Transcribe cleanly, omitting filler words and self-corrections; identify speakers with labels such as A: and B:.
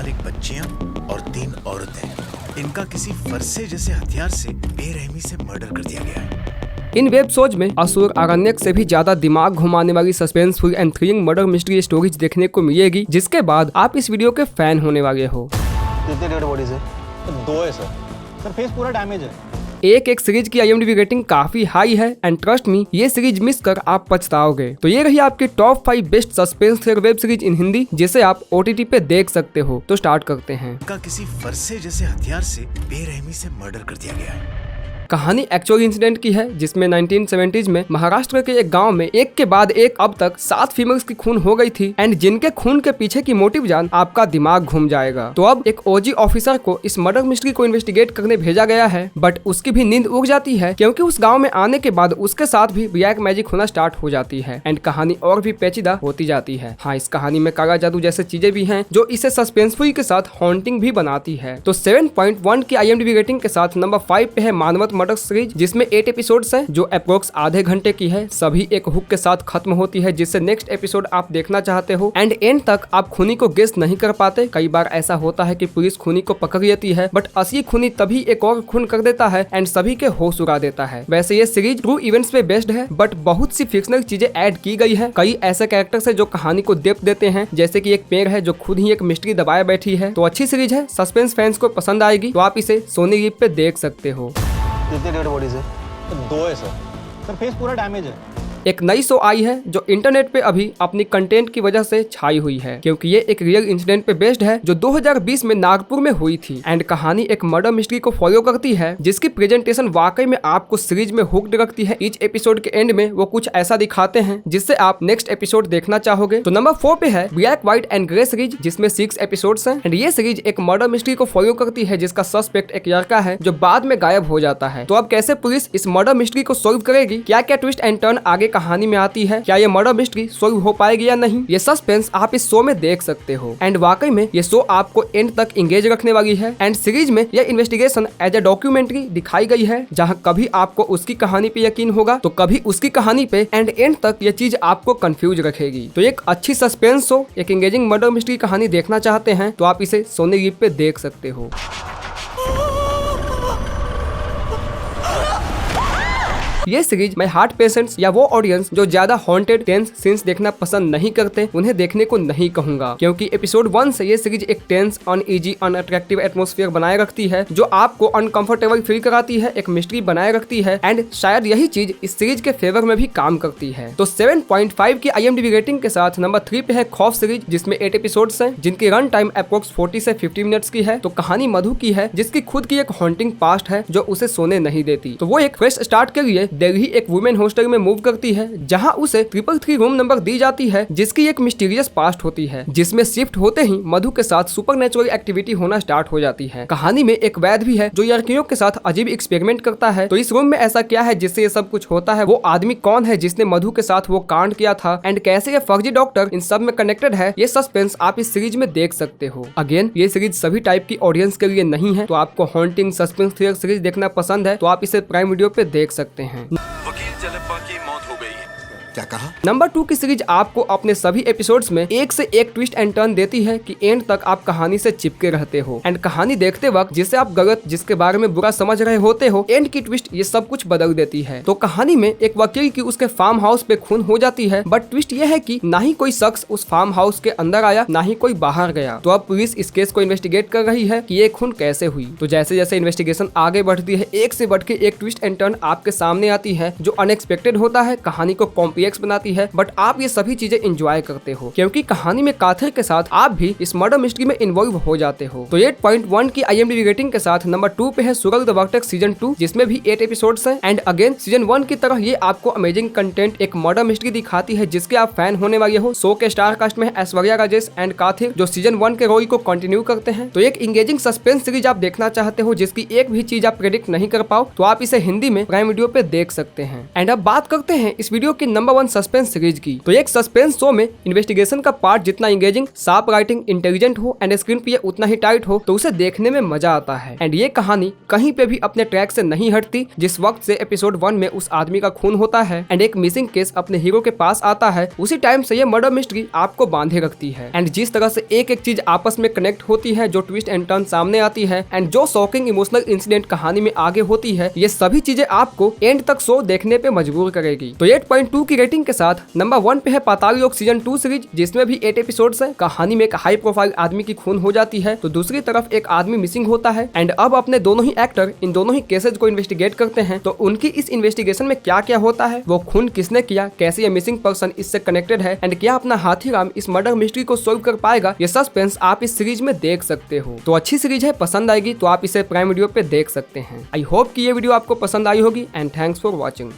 A: एक बच्चियां और 3 औरतें। इनका किसी फरसे जैसे हथियार से बेरहमी से मर्डर कर दिया गया है।
B: इन वेब शोज में असुर आरण्यक से भी ज्यादा दिमाग घुमाने वाली suspenseful and thrilling murder mystery stories देखने को मिलेगी, जिसके बाद आप इस वीडियो के फैन होने वाले हो।
C: कितने डेड बॉडीज है? 2 है सर फेस पूरा डैमेज है।
B: एक सीरीज की IMDb रेटिंग काफी हाई है एंड ट्रस्ट मी, ये सीरीज मिस कर आप पछताओगे। तो ये रही आपकी top 5 best suspense thriller web series in Hindi, जिसे आप OTT पे देख सकते हो। तो स्टार्ट करते हैं।
A: इनका किसी फरसे जैसे हथियार से बेरहमी से मर्डर कर दिया गया है।
B: कहानी एक्चुअल इंसिडेंट की है, जिसमें 1970s में महाराष्ट्र के एक गांव में एक के बाद एक अब तक 7 फीमेल्स की खून हो गई थी एंड जिनके खून के पीछे की मोटिव जान आपका दिमाग घूम जाएगा। तो अब एक OG ऑफिसर को इस मर्डर मिस्ट्री को इन्वेस्टिगेट करने भेजा गया है, बट उसकी भी नींद उड़ जाती है क्योंकि उस गाँव में आने के बाद उसके साथ भी ब्लैक मैजिक होना स्टार्ट हो जाती है एंड कहानी और भी पेचीदा होती जाती है। हाँ, इस कहानी में काला जादू जैसे चीजें भी हैं जो इसे सस्पेंसफुल के साथ हॉन्टिंग भी बनाती है। तो 7.1 की IMDb रेटिंग के साथ नंबर 5 पे है मानवत मर्डर सीरीज, जिसमें 8 एपिसोड्स हैं जो अप्रोक्स आधे घंटे की है। सभी एक हुक के साथ खत्म होती है, जिससे नेक्स्ट एपिसोड आप देखना चाहते हो एंड एंड तक आप खूनी को गेस नहीं कर पाते। कई बार ऐसा होता है कि पुलिस खूनी को पकड़ लेती है, बट असली खूनी तभी एक और खून कर देता है एंड सभी के होश उड़ा देता है। वैसे ये सीरीज ट्रू इवेंट्स पे बेस्ड है, बट बहुत सी फिक्शनल चीजें ऐड की गई है। कई ऐसे कैरेक्टर्स है जो कहानी को डेप्थ देते हैं, जैसे कि एक पेड़ है जो खुद ही एक मिस्ट्री दबाए बैठी है। तो अच्छी सीरीज है, सस्पेंस फैंस को पसंद आएगी, तो आप इसे सोनी लिव पे देख सकते हो।
C: कितने डेड बॉडीज है? 2 है सर फेस पूरा डैमेज है।
B: एक नई शो आई है जो इंटरनेट पे अभी अपनी कंटेंट की वजह से छाई हुई है, क्योंकि ये एक रियल इंसिडेंट पे बेस्ड है जो 2020 में नागपुर में हुई थी एंड कहानी एक मर्डर मिस्ट्री को फॉलो करती है, जिसकी प्रेजेंटेशन वाकई में आपको सीरीज में हुक्ड रखती है। ईच एपिसोड के एंड में वो कुछ ऐसा दिखाते हैं जिससे आप नेक्स्ट एपिसोड देखना चाहोगे। तो नंबर 4 पे है black white and grey series, जिसमें 6 एपिसोड्स हैं एंड ये सीरीज एक मर्डर मिस्ट्री को फॉलो करती है, जिसका सस्पेक्ट एक लड़का है जो बाद में गायब हो जाता है। तो अब कैसे पुलिस इस मर्डर मिस्ट्री को सॉल्व करेगी, क्या क्या ट्विस्ट एंड टर्न आगे कहानी में आती है, क्या ये मर्डर मिस्ट्री सॉल्व हो पाएगी या नहीं, ये सस्पेंस आप इस शो में देख सकते हो। एंड वाकई में ये शो आपको एंड तक एंगेज रखने वाली है एंड सीरीज में यह इन्वेस्टिगेशन एज ए डॉक्यूमेंट्री दिखाई गई है, जहां कभी आपको उसकी कहानी पे यकीन होगा तो कभी उसकी कहानी पे एंड एंड तक ये चीज आपको कंफ्यूज रखेगी। तो एक अच्छी सस्पेंस शो, एक एंगेजिंग मर्डर मिस्ट्री कहानी देखना चाहते हैं तो आप इसे सोनी लिव पे देख सकते हो। ये सीरीज मैं हार्ट पेशेंट्स या वो ऑडियंस जो ज्यादा हॉन्टेड टेंस सीन्स देखना पसंद नहीं करते उन्हें देखने को नहीं कहूंगा, क्योंकि एपिसोड 1 से ये सीरीज एक टेंस, अनईजी, अनअट्रैक्टिव एटमॉस्फेयर बनाए रखती है जो आपको अनकंफर्टेबल फील कराती है, एक मिस्ट्री बनाए रखती है एंड शायद यही चीज इस सीरीज के फेवर में भी काम करती है। तो 7.5 की IMDb रेटिंग के साथ नंबर 3 पे है खौफ सीरीज, जिसमें 8 एपिसोड्स हैं जिनकी रन टाइम अप्रोक्स 40 से 50 मिनट्स की है। तो कहानी मधु की है, जिसकी खुद की एक हॉन्टिंग पास्ट है जो उसे सोने नहीं देती। तो वो एक फ्रेश स्टार्ट के लिए दिल्ली एक वुमेन हॉस्टल में मूव करती है, जहां उसे 333 रूम नंबर दी जाती है, जिसकी एक मिस्टीरियस पास्ट होती है, जिसमें शिफ्ट होते ही मधु के साथ सुपरनेचुरल एक्टिविटी होना स्टार्ट हो जाती है। कहानी में एक वैद्य भी है जो लड़कियों के साथ अजीब एक्सपेरिमेंट करता है। तो इस रूम में ऐसा क्या है जिससे ये सब कुछ होता है, वो आदमी कौन है जिसने मधु के साथ वो कांड किया था एंड कैसे ये फर्जी डॉक्टर इन सब में कनेक्टेड है, ये सस्पेंस आप इस सीरीज में देख सकते हो। अगेन, ये सीरीज सभी टाइप की ऑडियंस के लिए नहीं है, तो आपको हॉन्टिंग सस्पेंस थ्रिलर सीरीज देखना पसंद है तो आप इसे प्राइम वीडियो पे देख सकते हैं।
D: वकील जलप्पा की मौत हो गई है।
A: क्या कहा?
B: नंबर 2 की सीरीज आपको अपने सभी एपिसोड्स में एक से एक ट्विस्ट एंड टर्न देती है कि एंड तक आप कहानी से चिपके रहते हो एंड कहानी देखते वक्त जिसे आप गलत, जिसके बारे में बुरा समझ रहे होते हो, एंड की ट्विस्ट ये सब कुछ बदल देती है। तो कहानी में एक वकील की उसके फार्म हाउस पे खून हो जाती है, बट ट्विस्ट ये है कि ना ही कोई शख्स उस फार्म हाउस के अंदर आया, ना ही कोई बाहर गया। तो अब पुलिस इस केस को इन्वेस्टिगेट कर रही है कि ये खून कैसे हुई। तो जैसे जैसे इन्वेस्टिगेशन आगे बढ़ती है, एक से बढ़ के एक ट्विस्ट एंड टर्न आपके सामने आती है जो अनएक्सपेक्टेड होता है, कहानी को कॉम्प्लेक्स बनाती है, बट आप ये सभी चीजें एंजॉय करते हो क्योंकि कहानी में काथर के साथ आप भी इस मर्डर मिस्ट्री में इन्वॉल्व हो जाते हो। तो 8.1 की IMDb रेटिंग के साथ नंबर 2 पे है सुरग द वर्टेक्स सीजन 2, जिसमें भी 8 एपिसोड्स हैं एंड अगेन सीजन 1 की तरह ये आपको अमेजिंग कंटेंट, एक मर्डर मिस्ट्री दिखाती है जिसके आप फैन होने वाले हो। शो के स्टार कास्ट में ऐश्वर्या राजेश एंड काथिर जो सीजन 1 के रोल को कंटिन्यू करते हैं। तो एक इंगेजिंग सस्पेंस सीरीज आप देखना चाहते हो जिसकी एक भी चीज आप प्रेडिक्ट नहीं कर पाओ, तो आप इसे हिंदी में प्राइम वीडियो पे देख सकते हैं। एंड अब बात करते हैं इस वीडियो की नंबर वन सस्पेंस सीरीज की। तो एक सस्पेंस शो में इन्वेस्टिगेशन का पार्ट जितना इंगेजिंग, शार्प राइटिंग, इंटेलिजेंट हो एंड स्क्रीन प्ले उतना ही टाइट हो तो उसे देखने में मजा आता है। एंड ये कहानी कहीं पे भी अपने ट्रैक से नहीं हटती। जिस वक्त से एपिसोड 1 में उस आदमी का खून होता है एंड एक मिसिंग केस अपने हीरो के पास आता है, उसी टाइम से ये मर्डर मिस्ट्री आपको बांधे रखती है। एंड जिस तरह से एक एक चीज आपस में कनेक्ट होती है, जो ट्विस्ट एंड टर्न सामने आती है एंड जो शॉकिंग इमोशनल इंसिडेंट कहानी में आगे होती है, ये सभी चीजें आपको एंड तक शो देखने पे मजबूर करेगी। तो 8.2 की रेटिंग के साथ नंबर 1 पे है पाताल लोक सीजन 2 सीरीज, जिसमें भी 8 एपिसोड्स है। कहानी में एक हाई प्रोफाइल आदमी की खून हो जाती है तो दूसरी तरफ एक आदमी मिसिंग होता है एंड अब अपने दोनों ही एक्टर इन दोनों ही केसेस को इन्वेस्टिगेट करते हैं। तो उनकी इस इन्वेस्टिगेशन में क्या क्या होता है, वो खून किसने किया, कैसे ये मिसिंग पर्सन इससे कनेक्टेड है एंड क्या अपना हाथीराम इस मर्डर मिस्ट्री को सॉल्व कर पाएगा, ये सस्पेंस आप इस सीरीज में देख सकते हो। तो अच्छी सीरीज है, पसंद आएगी तो आप इसे प्राइम वीडियो पे देख सकते हैं। आई होप कि ये वीडियो आपको पसंद आई होगी एंड थैंक्स फॉर वॉचिंग।